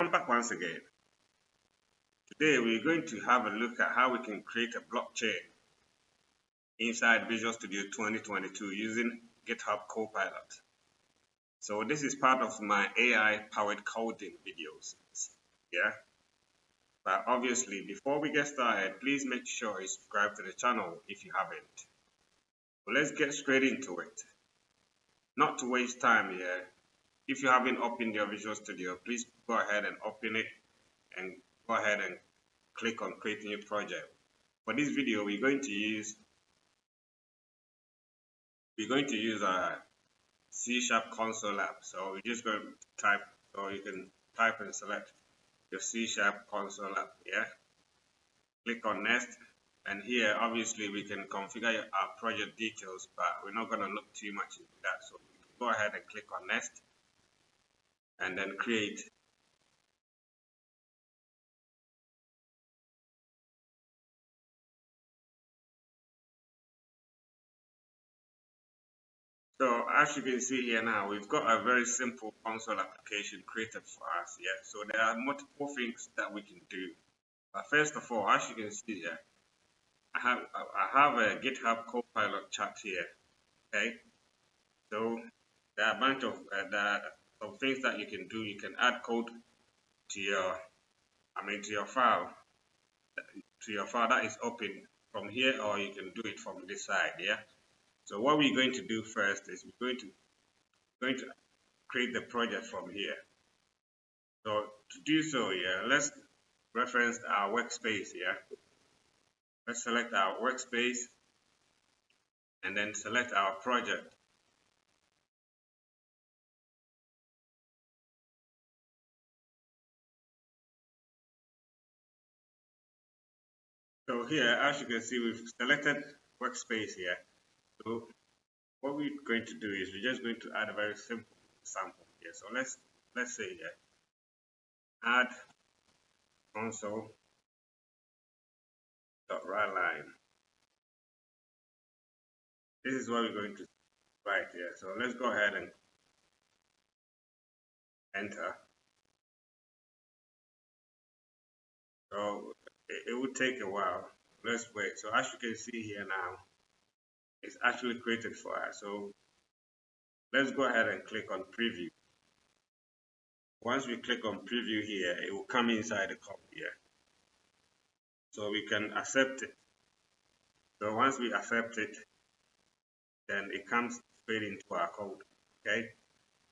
Welcome back once again. Today we're going to have a look at how we can create a blockchain inside Visual Studio 2022 using Github Copilot. So this is part of my AI powered coding videos. Yeah. But obviously before we get started, please make sure you subscribe to the channel if you haven't. So let's get straight into it. Not to waste time here. If you haven't opened your Visual Studio, please go ahead and open it and go ahead and click on create new project. For this video, we're going to use a C# console app. So we're just going to type, so you can type and select your C# console app. Yeah. Click on next, and here obviously we can configure our project details, but we're not going to look too much into that. So go ahead and click on next, and then create. So as you can see here now, we've got a very simple console application created for us. Yeah. So there are multiple things that we can do. But first of all, as you can see here, I have a GitHub Copilot chat here. Okay. So there are a bunch of there are some things that you can do. You can add code to your file that is open from here, or you can do it from this side. Yeah. So what we're going to do first is we're going to create the project from here. So to do so, yeah, let's reference our workspace here. Let's select our workspace and then select our project. So here, as you can see, we've selected workspace here. So what we're going to do is we're just going to add a very simple sample here. So let's say here, add console.writeLine. This is what we're going to write here. So let's go ahead and enter. So it will take a while. Let's wait. So as you can see here now, it's actually created for us. So let's go ahead and click on preview. Once we click on preview here, it will come inside the code here. So we can accept it. So once we accept it, then it comes straight into our code. Okay.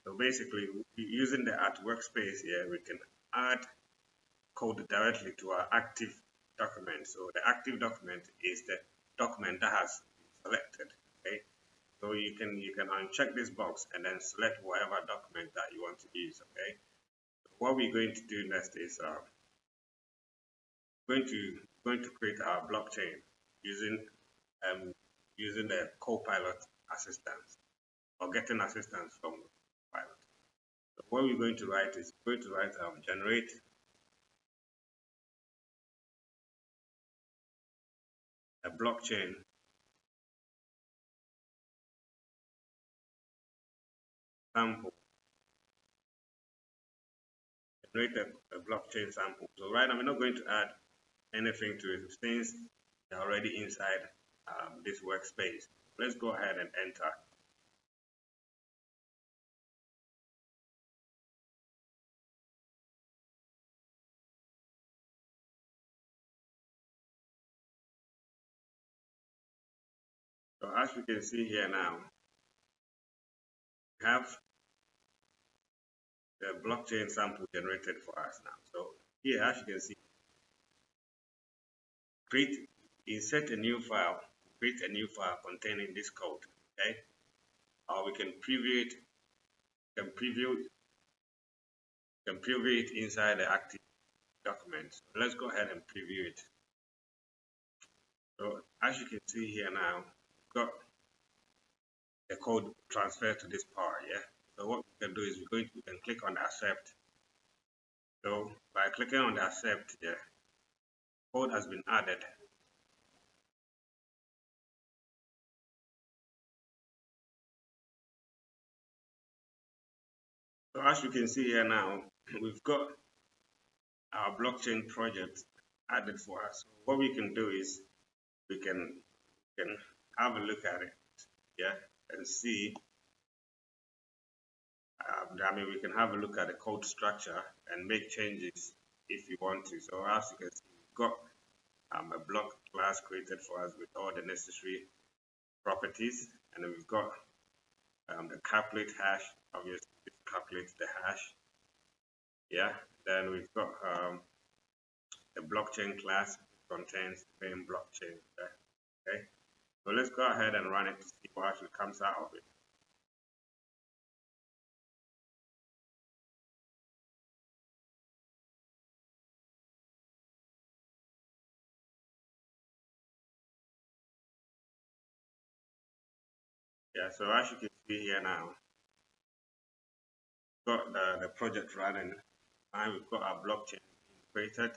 So basically, using the at workspace here, we can add code directly to our active document. So the active document is the document that has been selected. Okay. So you can uncheck this box and then select whatever document that you want to use. Okay. So what we're going to do next is going to create our blockchain using the Copilot assistance, or getting assistance from Copilot. So what we're going to write is generate a blockchain sample. Generate a blockchain sample. So right now we're not going to add anything to it since they're already inside this workspace. Let's go ahead and enter. So as we can see here now, we have the blockchain sample generated for us now. So here, as you can see, insert a new file, create a new file containing this code. Okay, or we can preview it. Can preview it inside the active document. So let's go ahead and preview it. So as you can see here now, we've got the code transferred to this part. Yeah. So what we can do is we can click on accept. So by clicking on the accept here, code has been added. So as you can see here now, we've got our blockchain project added for us. So what we can do is we can have a look at it, yeah, and see. I mean, we can have a look at the code structure and make changes if you want to. So as you can see, we've got a block class created for us with all the necessary properties, and then we've got the calculate hash. Obviously, it calculates the hash. Yeah. Then we've got the blockchain class contains the main blockchain. Okay. So let's go ahead and run it to see what actually comes out of it. Yeah. So as you can see here now, we've got the project running, and we've got our blockchain created,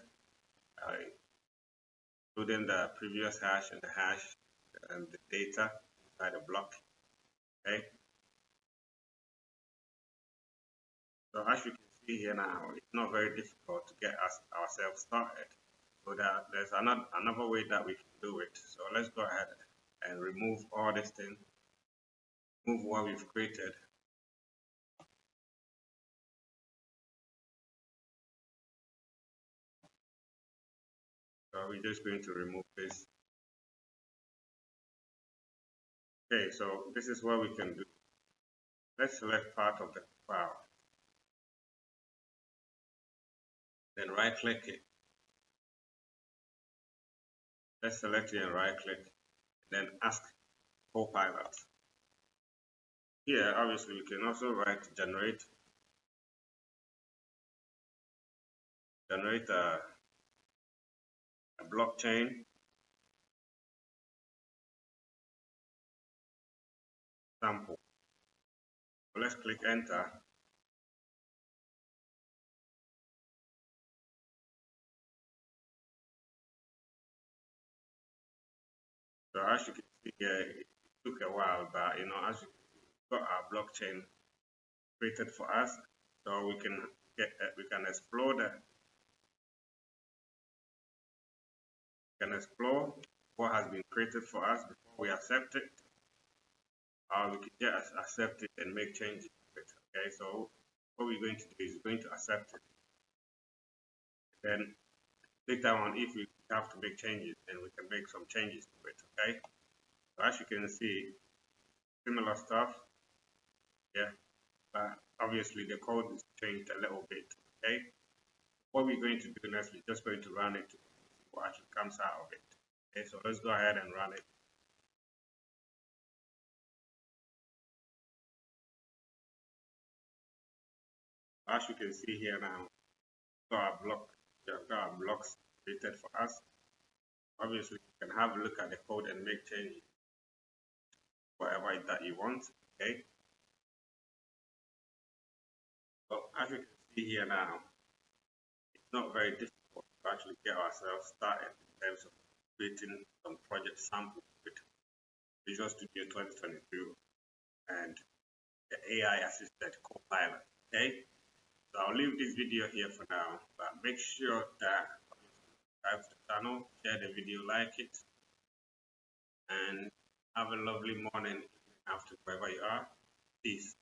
including the previous hash and the hash and the data inside the block. Okay. So as you can see here now, it's not very difficult to get ourselves started. So there's another way that we can do it. So let's go ahead and remove all this thing, remove what we've created. So we're just going to remove this. Okay, so this is what we can do. Let's select part of the file. Then right click it. Let's select it and right click. Then ask Copilot. Here, obviously, we can also write generate a blockchain sample. So let's click enter. So as you can see here, it took a while, but as you got our blockchain created for us, so we can explore what has been created for us before we accept it, or we can just accept it and make changes to it. Okay, so what we're going to do is we're going to accept it. Then later on, if we have to make changes, then we can make some changes to it. Okay, so as you can see, similar stuff. Yeah, but obviously the code is changed a little bit. Okay, what we're going to do next, we're just going to run it to see what actually comes out of it. Okay, so let's go ahead and run it. As you can see here now, we have got our blocks created for us. Obviously, you can have a look at the code and make changes, whatever that you want. Okay. So as you can see here now, it's not very difficult to actually get ourselves started in terms of creating some project samples with Visual Studio 2022 and the AI assisted Copilot. Okay. So I'll leave this video here for now, but make sure that subscribe to the channel, share the video, like it, and have a lovely morning, evening, after wherever you are. Peace.